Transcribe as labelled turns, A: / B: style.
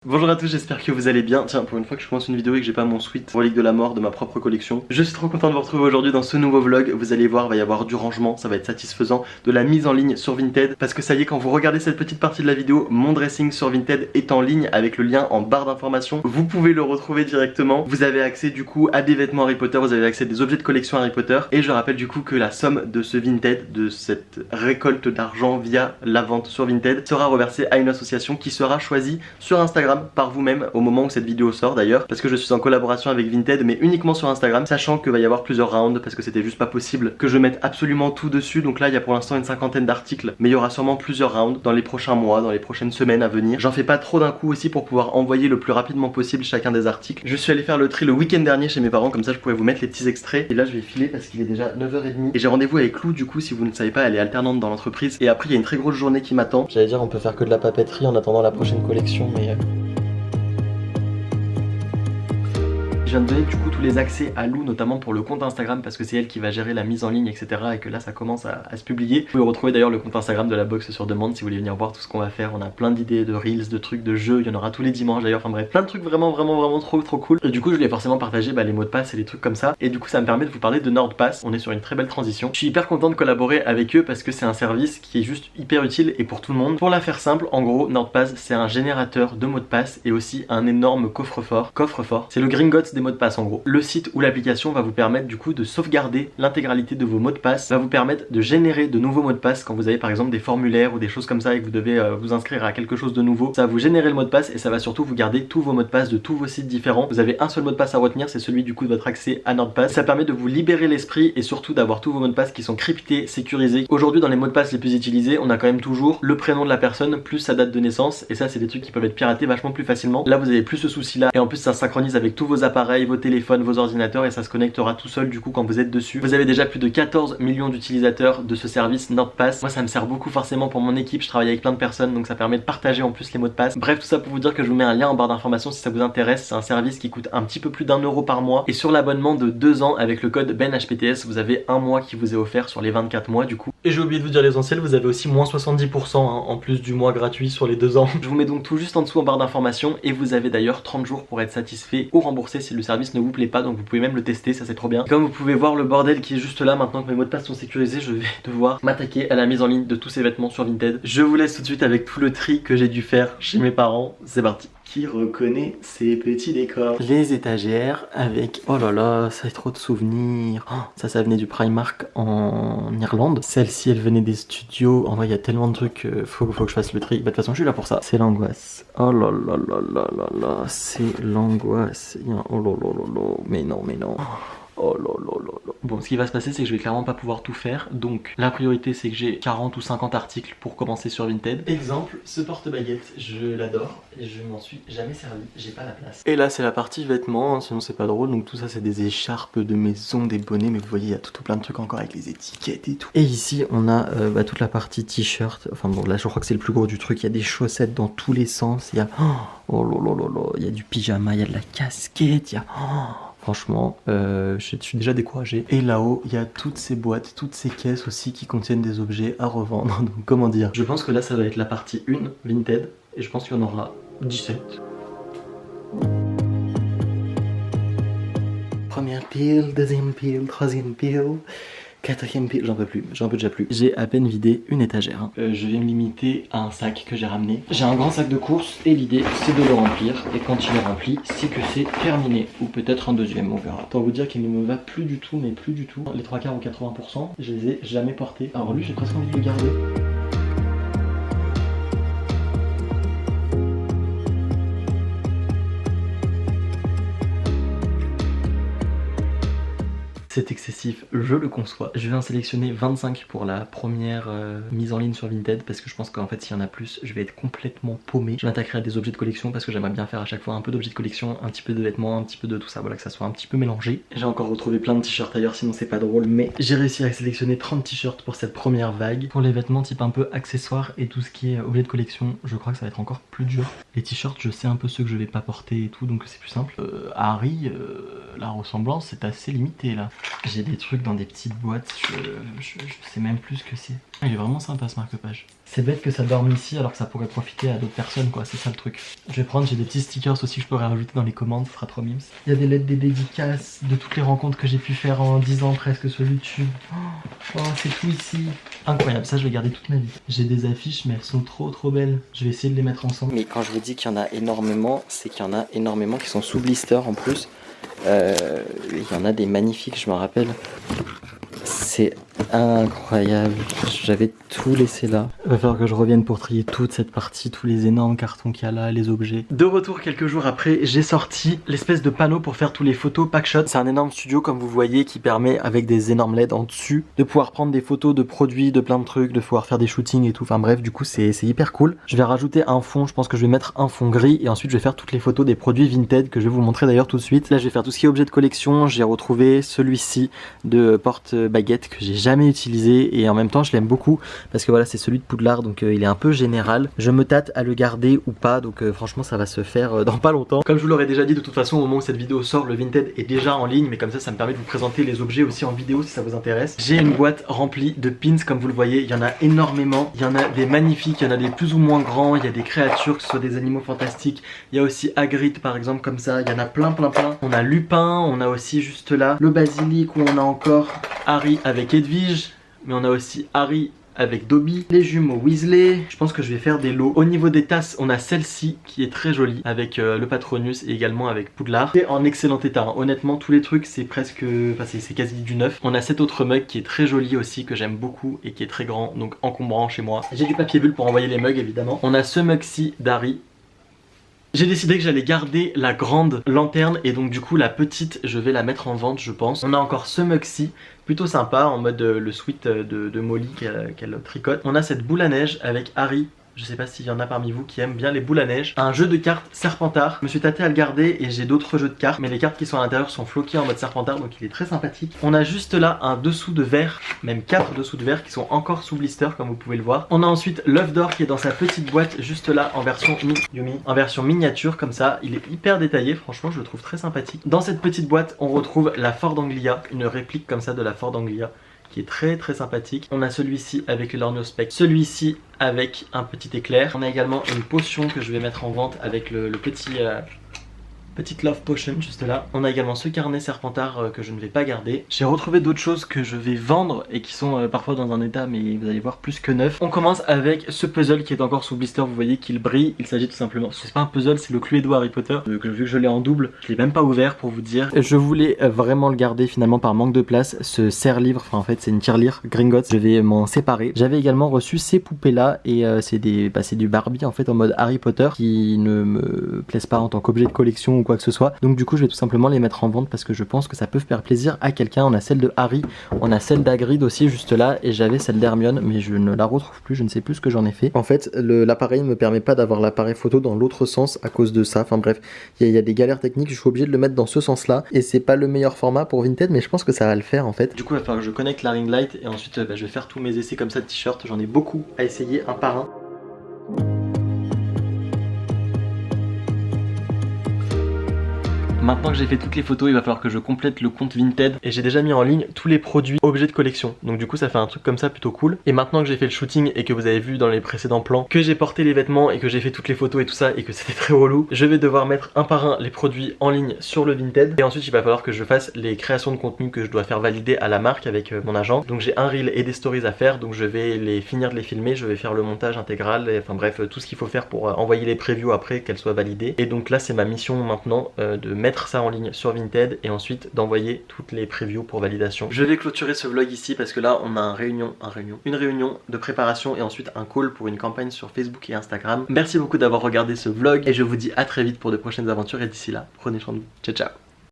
A: Bonjour à tous, j'espère que vous allez bien. Tiens, pour une fois que je commence une vidéo et que j'ai pas mon sweat Relique de la mort de ma propre collection, je suis trop content de vous retrouver aujourd'hui dans ce nouveau vlog. Vous allez voir, il va y avoir du rangement, ça va être satisfaisant, de la mise en ligne sur Vinted. Parce que ça y est, quand vous regardez cette petite partie de la vidéo, mon dressing sur Vinted est en ligne avec le lien en barre d'informations. Vous pouvez le retrouver directement. Vous avez accès du coup à des vêtements Harry Potter, vous avez accès à des objets de collection Harry Potter. Et je rappelle du coup que la somme de ce Vinted, de cette récolte d'argent via la vente sur Vinted, sera reversée à une association qui sera choisie sur Instagram par vous-même au moment où cette vidéo sort d'ailleurs, parce que je suis en collaboration avec Vinted mais uniquement sur Instagram, sachant que va y avoir plusieurs rounds parce que c'était juste pas possible que je mette absolument tout dessus. Donc là il y a pour l'instant une cinquantaine d'articles, mais il y aura sûrement plusieurs rounds dans les prochains mois, dans les prochaines semaines à venir. J'en fais pas trop d'un coup aussi pour pouvoir envoyer le plus rapidement possible chacun des articles. Je suis allé faire le tri le week-end dernier chez mes parents, comme ça je pourrais vous mettre les petits extraits. Et là je vais filer parce qu'il est déjà 9h30 et j'ai rendez-vous avec Lou, du coup si vous ne savez pas elle est alternante dans l'entreprise et après il y a une très grosse journée qui m'attend. J'allais dire on peut faire que de la papeterie en attendant la prochaine collection, mais je viens de donner du coup tous les accès à Lou, notamment pour le compte Instagram, parce que c'est elle qui va gérer la mise en ligne, etc. Et que là ça commence à se publier. Vous pouvez retrouver d'ailleurs le compte Instagram de la box sur demande si vous voulez venir voir tout ce qu'on va faire. On a plein d'idées de reels, de trucs, de jeux, il y en aura tous les dimanches d'ailleurs, enfin bref, plein de trucs vraiment trop cool. Et du coup je voulais forcément partager les mots de passe et les trucs comme ça. Et du coup ça me permet de vous parler de NordPass. On est sur une très belle transition. Je suis hyper content de collaborer avec eux parce que c'est un service qui est juste hyper utile et pour tout le monde. Pour la faire simple, en gros NordPass c'est un générateur de mots de passe et aussi un énorme coffre-fort. C'est le Gringotts des mots de passe en gros. Le site ou l'application va vous permettre du coup de sauvegarder l'intégralité de vos mots de passe, va vous permettre de générer de nouveaux mots de passe quand vous avez par exemple des formulaires ou des choses comme ça et que vous devez vous inscrire à quelque chose de nouveau. Ça va vous générer le mot de passe et ça va surtout vous garder tous vos mots de passe de tous vos sites différents. Vous avez un seul mot de passe à retenir, c'est celui du coup de votre accès à NordPass. Ça permet de vous libérer l'esprit et surtout d'avoir tous vos mots de passe qui sont cryptés, sécurisés. Aujourd'hui dans les mots de passe les plus utilisés, on a quand même toujours le prénom de la personne plus sa date de naissance et ça c'est des trucs qui peuvent être piratés vachement plus facilement. Là vous avez plus ce souci là et en plus ça synchronise avec tous vos appareils, vos téléphones, vos ordinateurs et ça se connectera tout seul du coup quand vous êtes dessus. Vous avez déjà plus de 14 millions d'utilisateurs de ce service NordPass. Moi ça me sert beaucoup forcément pour mon équipe, je travaille avec plein de personnes donc ça permet de partager en plus les mots de passe. Bref tout ça pour vous dire que je vous mets un lien en barre d'informations si ça vous intéresse. C'est un service qui coûte un petit peu plus d'1 € par mois et sur l'abonnement de 2 ans avec le code BENHPTS vous avez un mois qui vous est offert sur les 24 mois du coup. Et j'ai oublié de vous dire l'essentiel, vous avez aussi moins 70% en plus du mois gratuit sur les 2 ans. Je vous mets donc tout juste en dessous en barre d'informations et vous avez d'ailleurs 30 jours pour être satisfait ou remboursé si le service ne vous plaît pas, donc vous pouvez même le tester, ça c'est trop bien. Et comme vous pouvez voir le bordel qui est juste là, maintenant que mes mots de passe sont sécurisés, je vais devoir m'attaquer à la mise en ligne de tous ces vêtements sur Vinted. Je vous laisse tout de suite avec tout le tri que j'ai dû faire chez mes parents, c'est parti. Qui reconnaît ces petits décors? Les étagères avec... Oh là là, ça fait trop de souvenirs. Oh, ça venait du Primark en Irlande. Celle-ci, elle venait des studios. En vrai, il y a tellement de trucs, faut que je fasse le tri. Bah, de toute façon, je suis là pour ça. C'est l'angoisse. Oh là là là là là là, c'est l'angoisse. Oh là là là là, mais non, mais non. Oh là là là là. Bon, ce qui va se passer, c'est que je vais clairement pas pouvoir tout faire. Donc, la priorité, c'est que j'ai 40 ou 50 articles pour commencer sur Vinted. Exemple, ce porte-baguette, je l'adore et je m'en suis jamais servi. J'ai pas la place. Et là, c'est la partie vêtements, hein, sinon c'est pas drôle. Donc, tout ça, c'est des écharpes de maison, des bonnets. Mais vous voyez, il y a tout plein de trucs encore avec les étiquettes et tout. Et ici, on a toute la partie t-shirt. Enfin, bon, là, je crois que c'est le plus gros du truc. Il y a des chaussettes dans tous les sens. Il y a. Oh là là là là. Il y a du pyjama, il y a de la casquette, il y a. Franchement, je suis déjà découragé. Et là-haut, il y a toutes ces boîtes, toutes ces caisses aussi qui contiennent des objets à revendre. Donc comment dire? Je pense que là, ça va être la partie 1, Vinted. Et je pense qu'il y en aura 17. Première pile, deuxième pile, troisième pile. Quatrième pile, j'en peux déjà plus. J'ai à peine vidé une étagère. Je vais me limiter à un sac que j'ai ramené. J'ai un grand sac de courses et l'idée c'est de le remplir. Et quand il est rempli, c'est que c'est terminé. Ou peut-être un deuxième, on verra. Autant vous dire qu'il ne me va plus du tout, mais plus du tout. Les 3 quarts ou 80%, je les ai jamais portés. Alors lui, j'ai presque envie de le garder. C'est excessif, je le conçois. Je vais en sélectionner 25 pour la première mise en ligne sur Vinted parce que je pense qu'en fait s'il y en a plus, je vais être complètement paumé. Je m'attaquerai à des objets de collection parce que j'aimerais bien faire à chaque fois un peu d'objets de collection, un petit peu de vêtements, un petit peu de tout ça, voilà, que ça soit un petit peu mélangé. J'ai encore retrouvé plein de t-shirts ailleurs, sinon c'est pas drôle, mais j'ai réussi à sélectionner 30 t-shirts pour cette première vague. Pour les vêtements type un peu accessoires et tout ce qui est objet de collection, je crois que ça va être encore plus dur. Les t-shirts, je sais un peu ceux que je vais pas porter et tout, donc c'est plus simple. Harry, la ressemblance est assez limitée là. J'ai des trucs dans des petites boîtes, je sais même plus ce que c'est. Il est vraiment sympa ce marque-page. C'est bête que ça dorme ici alors que ça pourrait profiter à d'autres personnes quoi, c'est ça le truc. Je vais prendre, j'ai des petits stickers aussi que je pourrais rajouter dans les commandes, ça fera trop mimes. Il y a des lettres, des dédicaces de toutes les rencontres que j'ai pu faire en 10 ans presque sur YouTube. Oh, c'est tout ici. Incroyable, ça je vais garder toute ma vie. J'ai des affiches mais elles sont trop belles. Je vais essayer de les mettre ensemble. Mais quand je vous dis qu'il y en a énormément, c'est qu'il y en a énormément qui sont sous blister en plus. Il y en a des magnifiques, je me rappelle. C'est incroyable, j'avais tout laissé là. Il va falloir que je revienne pour trier toute cette partie, tous les énormes cartons qu'il y a là, les objets. De retour quelques jours après, j'ai sorti l'espèce de panneau pour faire tous les photos Packshot. C'est un énorme studio comme vous voyez qui permet avec des énormes LED en dessus de pouvoir prendre des photos de produits, de plein de trucs, de pouvoir faire des shootings et tout. Enfin bref, du coup c'est hyper cool. Je vais rajouter un fond, je pense que je vais mettre un fond gris et ensuite je vais faire toutes les photos des produits Vinted que je vais vous montrer d'ailleurs tout de suite. Là je vais faire tout ce qui est objet de collection. J'ai retrouvé celui-ci de porte-baguette que j'ai jamais utilisé et en même temps je l'aime beaucoup parce que voilà c'est celui de Poudlard donc il est un peu général. Je me tâte à le garder ou pas donc franchement ça va se faire dans pas longtemps. Comme je vous l'aurais déjà dit de toute façon au moment où cette vidéo sort le Vinted est déjà en ligne mais comme ça me permet de vous présenter les objets aussi en vidéo si ça vous intéresse. J'ai une boîte remplie de pins comme vous le voyez, il y en a énormément, il y en a des magnifiques, il y en a des plus ou moins grands, il y a des créatures que ce soit des animaux fantastiques, il y a aussi Hagrid par exemple comme ça, il y en a plein. On a Lupin, on a aussi juste là le basilic où on a encore Harry avec Edwige, mais on a aussi Harry avec Dobby, les jumeaux Weasley. Je pense que je vais faire des lots. Au niveau des tasses, on a celle-ci qui est très jolie avec le Patronus et également avec Poudlard. C'est en excellent état, hein. Honnêtement tous les trucs c'est presque, enfin c'est quasi du neuf. On a cet autre mug qui est très joli aussi que j'aime beaucoup et qui est très grand donc encombrant chez moi. J'ai du papier bulle pour envoyer les mugs évidemment. On a ce mug-ci d'Harry. J'ai décidé que j'allais garder la grande lanterne et donc du coup la petite je vais la mettre en vente je pense. On a encore ce mug-ci plutôt sympa en mode le sweat de Molly qu'elle tricote. On a cette boule à neige avec Harry. Je sais pas s'il y en a parmi vous qui aiment bien les boules à neige. Un jeu de cartes Serpentard. Je me suis tâté à le garder et j'ai d'autres jeux de cartes. Mais les cartes qui sont à l'intérieur sont floquées en mode Serpentard donc il est très sympathique. On a juste là un dessous de verre, même 4 dessous de verre qui sont encore sous blister comme vous pouvez le voir. On a ensuite l'œuf d'or qui est dans sa petite boîte juste là en version en version miniature comme ça. Il est hyper détaillé, franchement je le trouve très sympathique. Dans cette petite boîte on retrouve la Ford Anglia, une réplique comme ça de la Ford Anglia, qui est très sympathique. On a celui-ci avec le Lorgnospec, celui-ci avec un petit éclair. On a également une potion que je vais mettre en vente avec le petit petite Love Potion juste là. On a également ce carnet Serpentard que je ne vais pas garder. J'ai retrouvé d'autres choses que je vais vendre et qui sont parfois dans un état mais vous allez voir plus que neuf. On commence avec ce puzzle qui est encore sous blister, vous voyez qu'il brille. Il s'agit tout simplement, c'est pas un puzzle, c'est le Cluedo Harry Potter. Vu que je l'ai en double, je l'ai même pas ouvert pour vous dire. Je voulais vraiment le garder finalement par manque de place. Ce serre-livre, enfin en fait c'est une tirelire Gringotts, je vais m'en séparer. J'avais également reçu ces poupées là et c'est du Barbie en fait en mode Harry Potter qui ne me plaisent pas en tant qu'objet de collection ou quoi que ce soit. Donc du coup je vais tout simplement les mettre en vente parce que je pense que ça peut faire plaisir à quelqu'un. On a celle de Harry, on a celle d'Hagrid aussi juste là et j'avais celle d'Hermione mais je ne la retrouve plus, je ne sais plus ce que j'en ai fait. En fait l'appareil ne me permet pas d'avoir l'appareil photo dans l'autre sens à cause de ça. Enfin bref, il y a des galères techniques, je suis obligé de le mettre dans ce sens là et c'est pas le meilleur format pour Vinted mais je pense que ça va le faire en fait. Du coup il va falloir que je connecte la ring light et ensuite je vais faire tous mes essais comme ça de t-shirt. J'en ai beaucoup à essayer un par un. Maintenant que j'ai fait toutes les photos, il va falloir que je complète le compte Vinted et j'ai déjà mis en ligne tous les produits objets de collection. Donc du coup ça fait un truc comme ça plutôt cool. Et maintenant que j'ai fait le shooting et que vous avez vu dans les précédents plans que j'ai porté les vêtements et que j'ai fait toutes les photos et tout ça et que c'était très relou, je vais devoir mettre un par un les produits en ligne sur le Vinted. Et ensuite il va falloir que je fasse les créations de contenu que je dois faire valider à la marque avec mon agent. Donc j'ai un reel et des stories à faire, donc je vais finir de les filmer, je vais faire le montage intégral, et, enfin bref tout ce qu'il faut faire pour envoyer les previews après qu'elles soient validées. Et donc là c'est ma mission maintenant de mettre ça en ligne sur Vinted et ensuite d'envoyer toutes les previews pour validation. Je vais clôturer ce vlog ici parce que là on a une réunion de préparation et ensuite un call pour une campagne sur Facebook et Instagram. Merci beaucoup d'avoir regardé ce vlog et je vous dis à très vite pour de prochaines aventures et d'ici là, prenez soin de vous. Ciao ciao.